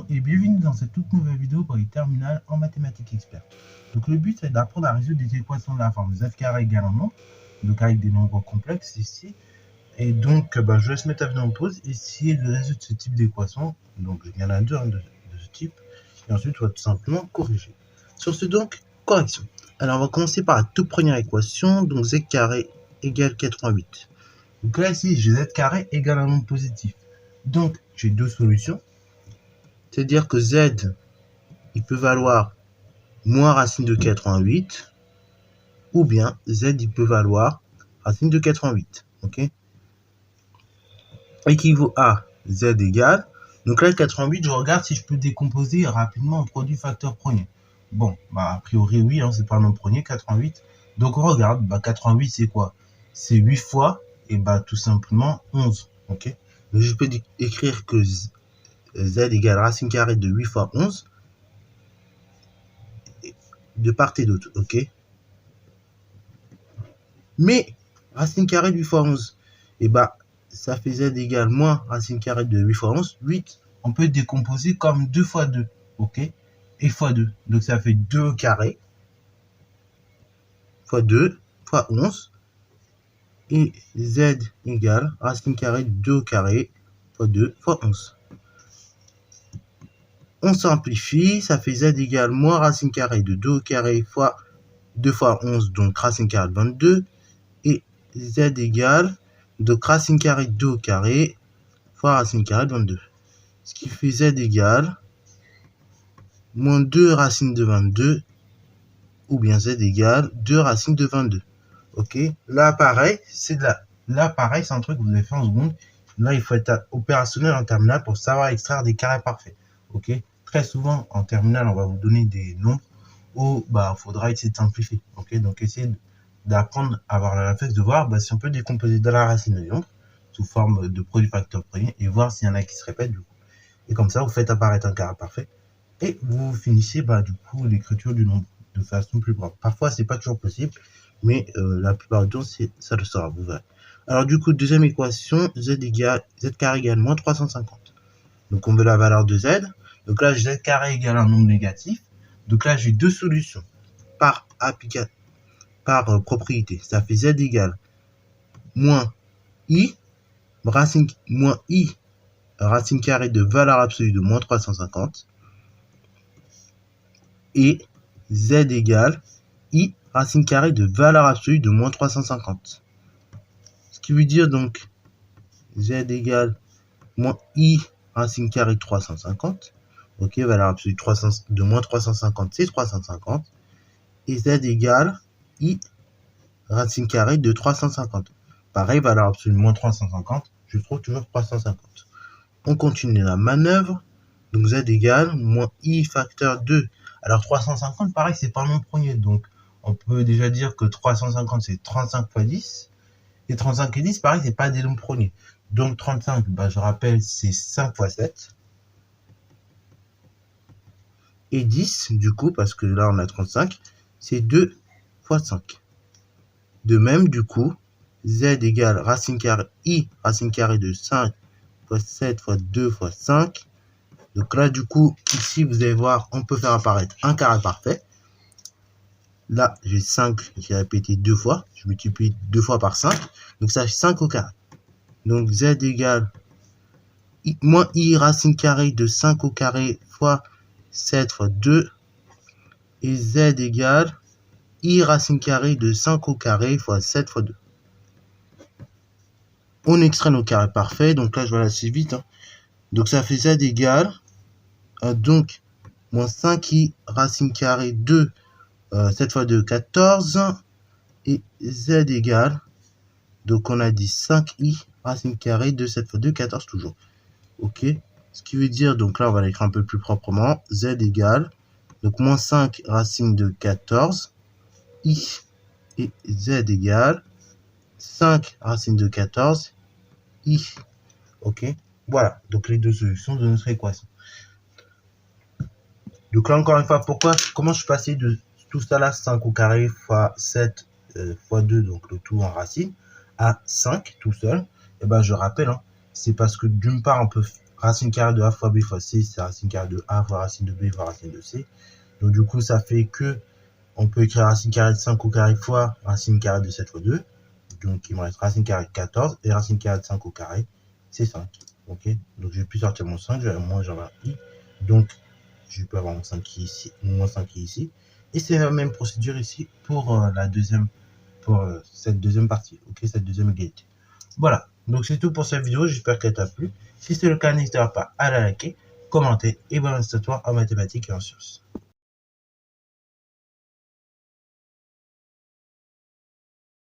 Bonjour et bienvenue dans cette toute nouvelle vidéo pour les terminales en mathématiques expert. Donc le but c'est d'apprendre à résoudre des équations de la forme z carré égale 1 nombre, donc avec des nombres complexes ici. Et donc je laisse mettre la vidéo en pause et essayer de résoudre ce type d'équation. Donc il y en a deux de ce type. Et ensuite on va tout simplement corriger. Sur ce donc, correction. Alors on va commencer par la toute première équation, donc z carré égale 88. Donc là ici j'ai z carré égale un nombre positif. Donc j'ai deux solutions. C'est-à-dire que z, il peut valoir moins racine de 88, ou bien z, il peut valoir racine de 88, ok? Équivaut à z égale, donc là, 88, je regarde si je peux décomposer rapidement en produit facteur premier. Bon, a priori, oui, hein, c'est pas un nombre premier, 88. Donc, on regarde, 88, c'est quoi? C'est 8 fois, et tout simplement 11, ok? Donc, je peux écrire que z égale racine carrée de 8 fois 11, de part et d'autre, ok? Mais racine carrée de 8 fois 11, et ça fait z égale moins racine carrée de 8 fois 11, 8, on peut décomposer comme 2 fois 2, ok? Et fois 2, donc ça fait 2 au carré, fois 2, fois 11, et z égale racine carrée de 2 au carré, fois 2, fois 11. On simplifie, ça fait z égale moins racine carrée de 2 au carré fois 2 fois 11, donc racine carrée de 22, et z égale, donc racine carrée de 2 au carré fois racine carrée de 22. Ce qui fait z égale moins 2 racine de 22, ou bien z égale 2 racines de 22. Ok, là pareil, c'est un truc que vous avez fait en seconde. Là, il faut être opérationnel en terminale pour savoir extraire des carrés parfaits. Ok, très souvent en terminale, on va vous donner des nombres où faudra essayer de simplifier. Ok, donc essayez d'apprendre à avoir la réflexe de voir si on peut décomposer dans la racine de nombre sous forme de produit facteur premier et voir s'il y en a qui se répètent du coup. Et comme ça, vous faites apparaître un carré parfait et vous finissez du coup l'écriture du nombre de façon plus propre. Parfois, c'est pas toujours possible, mais la plupart du temps, ça le sera, vous verrez. Alors du coup, deuxième équation, z carré égale moins 350. Donc on veut la valeur de z. Donc là, z carré égale un nombre négatif. Donc là, j'ai deux solutions par propriété. Ça fait z égale moins i, racine carrée de valeur absolue de moins 350. Et z égale i racine carrée de valeur absolue de moins 350. Ce qui veut dire donc z égale moins i racine carrée de 350. Ok, valeur absolue de moins 350, c'est 350. Et z égale i racine carrée de 350. Pareil, valeur absolue de moins 350, je trouve toujours 350. On continue la manœuvre. Donc z égale moins i facteur 2. Alors 350, pareil, c'est pas un nombre premier. Donc on peut déjà dire que 350, c'est 35 fois 10. Et 35 et 10, pareil, c'est pas des nombres premiers. Donc 35, je rappelle, c'est 5 fois 7. Et 10, du coup, parce que là on a 35, c'est 2 fois 5. De même, du coup, z égale racine carrée i racine carrée de 5 fois 7 fois 2 fois 5. Donc là, du coup, ici, vous allez voir, on peut faire apparaître un carré parfait. Là, j'ai 5 qui est répété deux fois. Je multiplie 2 fois par 5. Donc ça fait 5 au carré. Donc z égale moins i racine carrée de 5 au carré fois 7 fois 2. Et z égale i racine carrée de 5 au carré fois 7 fois 2. On extrait nos carrés parfaits. Donc là, je vais aller assez vite. Donc ça fait z égale donc moins 5i racine carrée de 7 fois 2, 14. Et z égale, donc on a dit 5i racine carrée de 7 fois 2, 14 toujours. Ok, ce qui veut dire, donc là on va l'écrire un peu plus proprement, z égale, donc moins 5 racine de 14, i, et z égale 5 racine de 14, i. Ok, voilà, donc les deux solutions de notre équation. Donc là encore une fois, comment je suis passé de tout ça là, 5 au carré fois 7 fois 2, donc le tout en racine, à 5 tout seul? Et je rappelle, c'est parce que d'une part on peut racine carrée de A fois B fois C, c'est racine carrée de A fois racine de B fois racine de C. Donc du coup, ça fait que on peut écrire racine carrée de 5 au carré fois racine carrée de 7 fois 2. Donc il me reste racine carrée de 14 et racine carrée de 5 au carré, c'est 5. Ok, donc je vais plus sortir mon 5, moi j'en ai I. Donc je peux avoir mon 5 qui est ici, mon 5 qui est ici. Et c'est la même procédure ici pour cette deuxième partie, ok, cette deuxième égalité. Voilà, donc c'est tout pour cette vidéo, j'espère qu'elle t'a plu. Si c'est le cas, n'hésite pas à la liker, commenter et bonne histoire en mathématiques et en sciences.